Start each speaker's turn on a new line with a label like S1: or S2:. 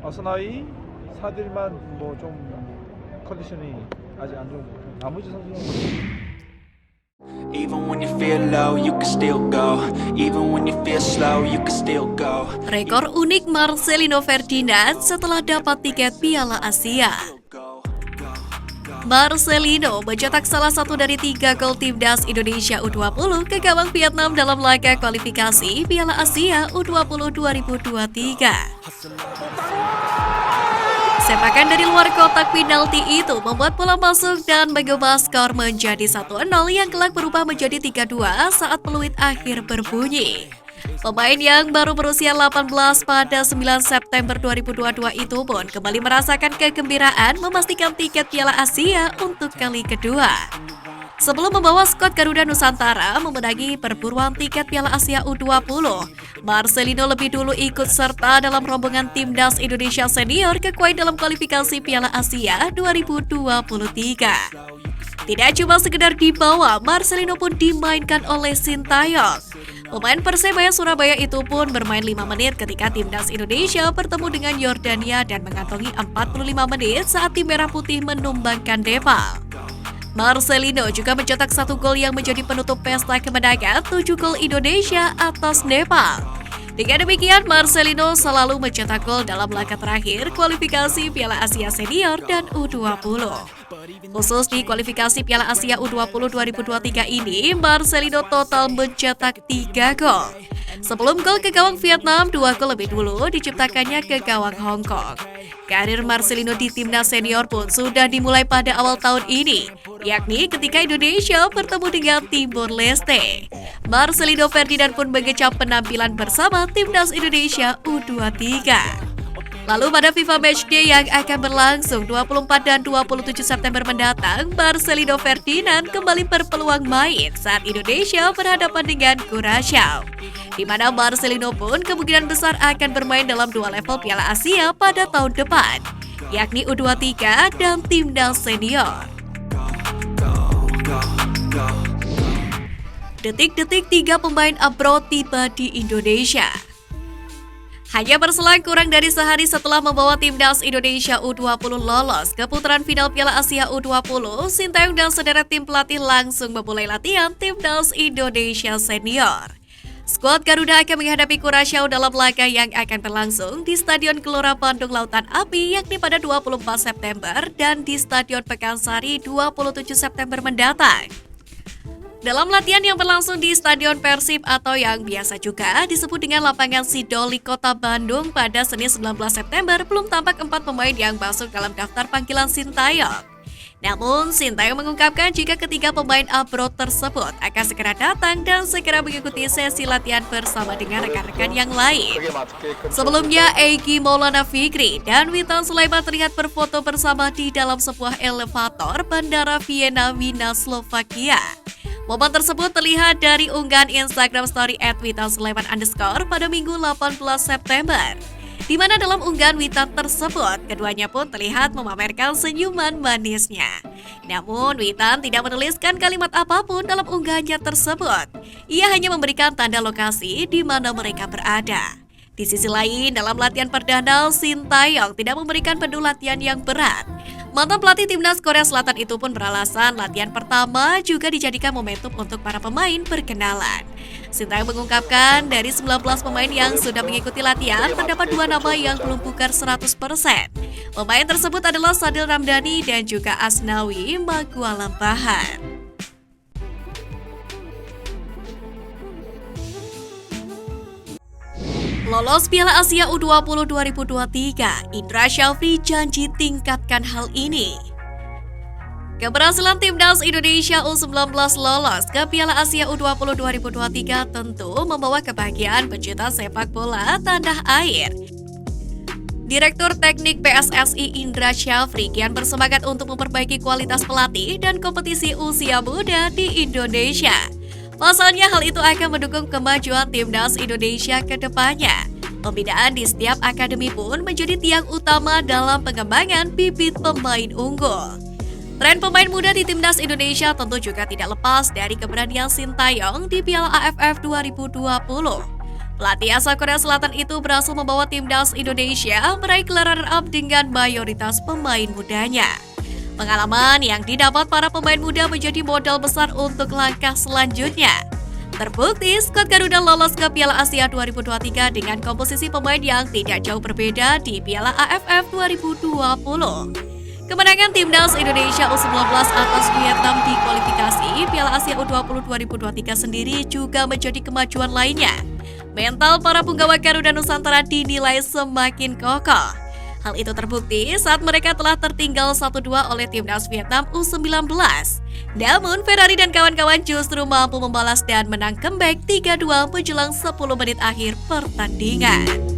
S1: 아스나이, 사들만 뭐 좀 컨디션이 아직 안 좋은 것 같아요. 나머지 선수는
S2: Even when you feel low, you can still go. Even when you feel slow, you can still go.
S3: Rekor unik Marcelino Ferdinand setelah dapat tiket Piala Asia. Marcelino mencetak salah satu dari 3 gol timnas Indonesia U20 ke gawang Vietnam dalam laga kualifikasi Piala Asia U20 2023. Sepakan dari luar kotak penalti itu membuat bola masuk dan mengubah skor menjadi 1-0 yang kelak berubah menjadi 3-2 saat peluit akhir berbunyi. Pemain yang baru berusia 18 pada 9 September 2022 itu pun kembali merasakan kegembiraan memastikan tiket Piala Asia untuk kali kedua. Sebelum membawa skuad Garuda Nusantara memenangi perburuan tiket Piala Asia U20, Marcelino lebih dulu ikut serta dalam rombongan timnas Indonesia senior ke Kuwait dalam kualifikasi Piala Asia 2023. Tidak cuma sekedar dibawa, Marcelino pun dimainkan oleh Sintayong. Pemain Persebaya Surabaya itu pun bermain 5 menit ketika timnas Indonesia bertemu dengan Yordania dan mengantongi 45 menit saat tim Merah Putih menumbangkan Nepal. Marcelino juga mencetak 1 gol yang menjadi penutup pesta kemenangan 7 gol Indonesia atas Nepal. Dengan demikian, Marcelino selalu mencetak gol dalam laga terakhir kualifikasi Piala Asia Senior dan U20. Khusus di kualifikasi Piala Asia U20 2023 ini, Marcelino total mencetak 3 gol. Sebelum gol ke gawang Vietnam, 2 gol lebih dulu diciptakannya ke gawang Hong Kong. Karir Marcelino di timnas senior pun sudah dimulai pada awal tahun ini, yakni ketika Indonesia bertemu dengan Timor Leste. Marcelino Ferdinand pun mengecap penampilan bersama timnas Indonesia U23. Lalu pada FIFA Matchday yang akan berlangsung 24 dan 27 September mendatang, Marcelino Ferdinand kembali berpeluang main saat Indonesia berhadapan dengan Curaçao, di mana Marcelino pun kemungkinan besar akan bermain dalam 2 level Piala Asia pada tahun depan, yakni U23 dan timnas senior. Detik-detik 3 pemain abroad tiba di Indonesia. Hanya berselang kurang dari sehari setelah membawa timnas Indonesia U20 lolos ke putaran final Piala Asia U20, Sintayong dan sederet tim pelatih langsung memulai latihan timnas Indonesia senior. Skuad Garuda akan menghadapi Curaçao dalam laga yang akan berlangsung di Stadion Gelora Bandung Lautan Api yakni pada 24 September dan di Stadion Pekansari 27 September mendatang. Dalam latihan yang berlangsung di Stadion Persib atau yang biasa juga disebut dengan Lapangan Sidoli Kota Bandung pada Senin 19 September, belum tampak 4 pemain yang masuk dalam daftar panggilan Sintayong. Namun, Sintayong mengungkapkan jika ketiga pemain abroad tersebut akan segera datang dan segera mengikuti sesi latihan bersama dengan rekan-rekan yang lain. Sebelumnya, Egy Maulana Fikri dan Witan Sulaiman terlihat berfoto bersama di dalam sebuah elevator Bandara Vienna, Wina, Slovakia. Momen tersebut terlihat dari unggahan Instagram story @witansulaiman_ pada Minggu 18 September. Di mana dalam unggahan Witan tersebut, keduanya pun terlihat memamerkan senyuman manisnya. Namun, Witan tidak menuliskan kalimat apapun dalam unggahannya tersebut. Ia hanya memberikan tanda lokasi di mana mereka berada. Di sisi lain, dalam latihan perdana, Sintayong tidak memberikan penuh latihan yang berat. Mantan pelatih timnas Korea Selatan itu pun beralasan latihan pertama juga dijadikan momentum untuk para pemain berkenalan. Sintayong mengungkapkan dari 19 pemain yang sudah mengikuti latihan, terdapat 2 nama yang belum pukar 100%. Pemain tersebut adalah Sadil Ramdhani dan juga Asnawi Magualambahan. Lolos Piala Asia U20 2023, Indra Syafri janji tingkatkan hal ini. Keberhasilan timnas Indonesia U19 lolos ke Piala Asia U20 2023 tentu membawa kebahagiaan pecinta sepak bola tanah air. Direktur Teknik PSSI Indra Syafri kian bersemangat untuk memperbaiki kualitas pelatih dan kompetisi usia muda di Indonesia. Pasalnya hal itu akan mendukung kemajuan timnas Indonesia ke depannya. Pembinaan di setiap akademi pun menjadi tiang utama dalam pengembangan bibit pemain unggul. Tren pemain muda di timnas Indonesia tentu juga tidak lepas dari keberanian Sintayong di Piala AFF 2020. Pelatih asal Korea Selatan itu berhasil membawa timnas Indonesia meraih gelar runner-up dengan mayoritas pemain mudanya. Pengalaman yang didapat para pemain muda menjadi modal besar untuk langkah selanjutnya. Terbukti, skuad Garuda lolos ke Piala Asia 2023 dengan komposisi pemain yang tidak jauh berbeda di Piala AFF 2020. Kemenangan timnas Indonesia U19 atas Vietnam di kualifikasi Piala Asia U20 2023 sendiri juga menjadi kemajuan lainnya. Mental para punggawa Garuda Nusantara dinilai semakin kokoh. Hal itu terbukti saat mereka telah tertinggal 1-2 oleh timnas Vietnam U19. Namun Ferrari dan kawan-kawan justru mampu membalas dan menang comeback 3-2 menjelang 10 menit akhir pertandingan.